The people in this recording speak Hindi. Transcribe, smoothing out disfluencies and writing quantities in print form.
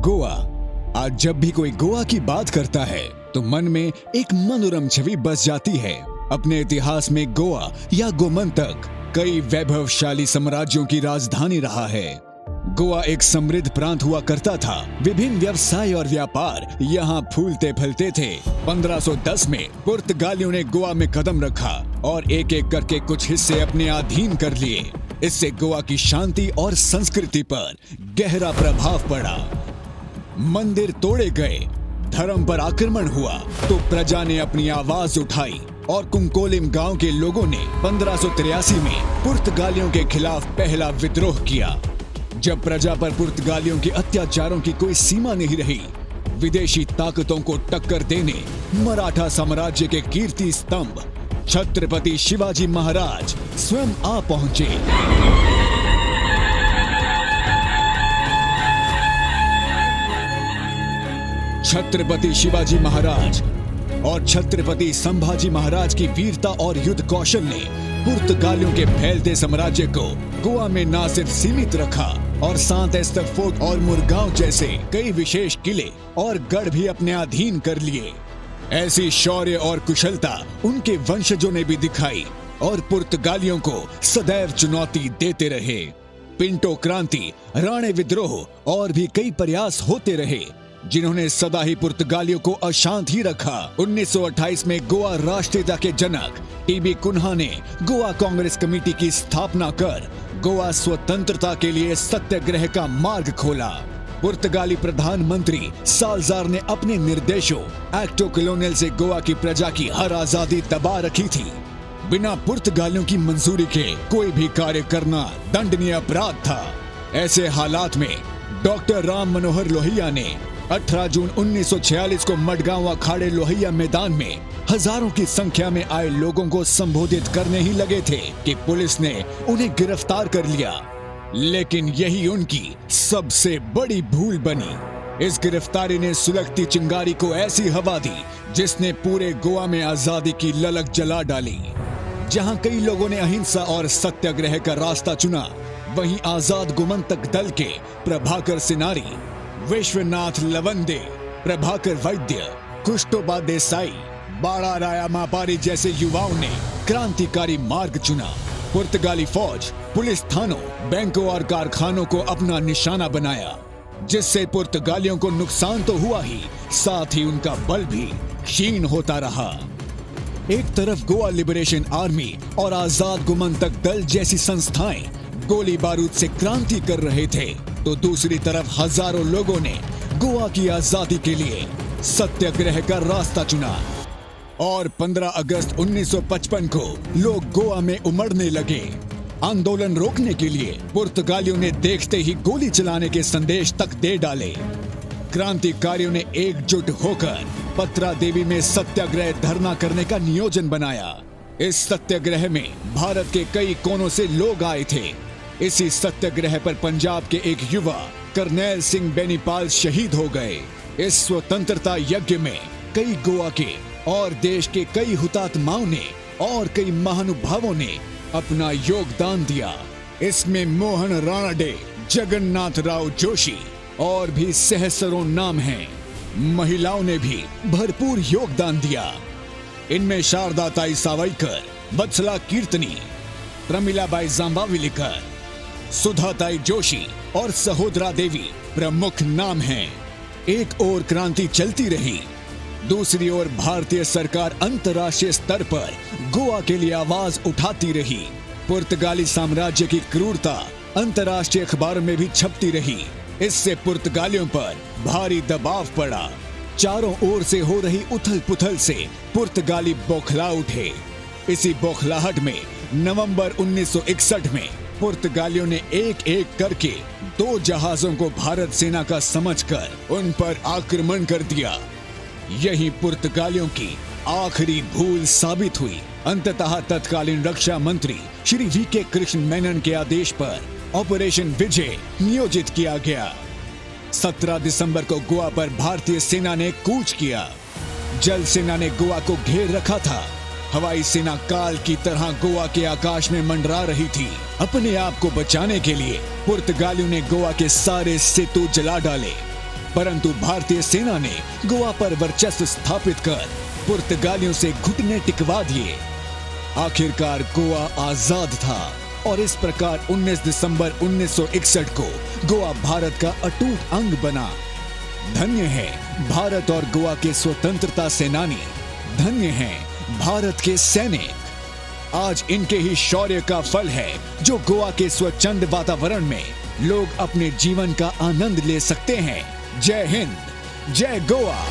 गोवा। आज जब भी कोई गोवा की बात करता है तो मन में एक मनोरम छवि बस जाती है। अपने इतिहास में गोवा या गोमंतक कई वैभवशाली साम्राज्यों की राजधानी रहा है। गोवा एक समृद्ध प्रांत हुआ करता था। विभिन्न व्यवसाय और व्यापार यहाँ फूलते फलते थे। 1510 में पुर्तगालियों ने गोवा में कदम रखा और एक एक करके कुछ हिस्से अपने अधीन कर लिए। इससे गोवा की शांति और संस्कृति पर गहरा प्रभाव पड़ा। मंदिर तोड़े गए, धर्म पर आक्रमण हुआ तो प्रजा ने अपनी आवाज उठाई और कुंकोलिम गांव के लोगों ने 1583 में पुर्तगालियों के खिलाफ पहला विद्रोह किया। जब प्रजा पर पुर्तगालियों के अत्याचारों की कोई सीमा नहीं रही, विदेशी ताकतों को टक्कर देने मराठा साम्राज्य के कीर्ति स्तंभ छत्रपति शिवाजी महाराज स्वयं आ पहुंचे। छत्रपति शिवाजी महाराज और छत्रपति संभाजी महाराज की वीरता और युद्ध कौशल ने पुर्तगालियों के फैलते साम्राज्य को गोवा में न सिर्फ सीमित रखा और सांत एस्तर फोर्ट और मुरगांव जैसे कई विशेष किले और गढ़ भी अपने अधीन कर लिए। ऐसी शौर्य और कुशलता उनके वंशजों ने भी दिखाई और पुर्तगालियों को सदैव चुनौती देते रहे। पिंटो क्रांति, राणे विद्रोह और भी कई प्रयास होते रहे जिन्होंने सदा ही पुर्तगालियों को अशांत ही रखा। 1928 में गोवा राष्ट्रीयता के जनक टीबी कुन्हा ने गोवा कांग्रेस कमेटी की स्थापना कर गोवा स्वतंत्रता के लिए सत्याग्रह का मार्ग खोला। पुर्तगाली प्रधानमंत्री साल्जार ने अपने निर्देशों एक्टो कॉलोनियल से गोवा की प्रजा की हर आजादी दबा रखी थी। बिना पुर्तगालियों की मंजूरी के कोई भी कार्य करना दंडनीय अपराध था। ऐसे हालात में डॉक्टर राम मनोहर लोहिया ने 18 जून 1946 को मडगांव अखाड़े लोहिया मैदान में हजारों की संख्या में आए लोगों को संबोधित करने ही लगे थे कि पुलिस ने उन्हें गिरफ्तार कर लिया। लेकिन यही उनकी सबसे बड़ी भूल बनी। इस गिरफ्तारी ने सुलगती चिंगारी को ऐसी हवा दी जिसने पूरे गोवा में आजादी की ललक जला डाली। जहां कई लोगों ने अहिंसा और सत्याग्रह का रास्ता चुना, वहीं आजाद गोमंतक दल के प्रभाकर सिनारी, विश्वनाथ लवंदे, प्रभाकर वैद्य, कुष्टोबा देसाई, बाड़ा राया मापारी जैसे युवाओं ने क्रांतिकारी मार्ग चुना। पुर्तगाली फौज पुलिस थानों, बैंकों और कारखानों को अपना निशाना बनाया, जिससे पुर्तगालियों को नुकसान तो हुआ ही, साथ ही उनका बल भी क्षीण होता रहा। एक तरफ गोवा लिबरेशन आर्मी और आजाद गोमंतक दल जैसी संस्थाएं गोली बारूद से क्रांति कर रहे थे, तो दूसरी तरफ हजारों लोगों ने गोवा की आजादी के लिए सत्याग्रह का रास्ता चुना और 15 अगस्त 1955 को लोग गोवा में उमड़ने लगे। आंदोलन रोकने के लिए पुर्तगालियों ने देखते ही गोली चलाने के संदेश तक दे डाले। क्रांतिकारियों ने एकजुट होकर पत्रा देवी में सत्याग्रह धरना करने का नियोजन बनाया। इस सत्याग्रह में भारत के कई कोनों से लोग आए थे। इसी सत्याग्रह पर पंजाब के एक युवा करनैल सिंह बेनीपाल शहीद हो गए। इस स्वतंत्रता यज्ञ में कई गोवा के और देश के कई हुतात्माओं ने और कई महानुभावों ने अपना योगदान दिया। इसमें मोहन राणाडे, जगन्नाथ राव जोशी और भी सहस्रों नाम हैं। महिलाओं ने भी भरपूर योगदान दिया। इनमें शारदा ताई सावयकर, वत्सला कीर्तनी, प्रमिलाबाई जांबावलीकर, सुधा ताई जोशी और सहोदरा देवी प्रमुख नाम हैं। एक ओर क्रांति चलती रही, दूसरी ओर भारतीय सरकार अंतर्राष्ट्रीय स्तर पर गोवा के लिए आवाज उठाती रही। पुर्तगाली साम्राज्य की क्रूरता अंतर्राष्ट्रीय अखबारों में भी छपती रही। इससे पुर्तगालियों पर भारी दबाव पड़ा। चारों ओर से हो रही उथल पुथल से पुर्तगाली बौखला उठे। इसी बौखलाहट में नवंबर 1961 में पुर्तगालियों ने एक एक करके 2 जहाजों को भारत सेना का समझकर उन पर आक्रमण कर दिया। यही पुर्तगालियों की आखिरी भूल साबित हुई। अंततः तत्कालीन रक्षा मंत्री श्री वी.के. कृष्ण मेनन के आदेश पर ऑपरेशन विजय नियोजित किया गया। 17 दिसंबर को गोवा पर भारतीय सेना ने कूच किया। जल सेना ने गोवा को घेर रखा था। हवाई सेना काल की तरह गोवा के आकाश में मंडरा रही थी। अपने आप को बचाने के लिए पुर्तगालियों ने गोवा के सारे सेतु जला डाले। परंतु भारतीय सेना ने गोवा पर वर्चस्व स्थापित कर पुर्तगालियों से घुटने टिकवा दिए। आखिरकार गोवा आजाद था और इस प्रकार 19 दिसंबर 1961 को गोवा भारत का अटूट अंग बना। धन्य है भारत और गोवा के स्वतंत्रता सेनानी, धन्य हैं भारत के सैनिक। आज इनके ही शौर्य का फल है जो गोवा के स्वच्छंद वातावरण में लोग अपने जीवन का आनंद ले सकते हैं। जय हिंद, जय गोवा।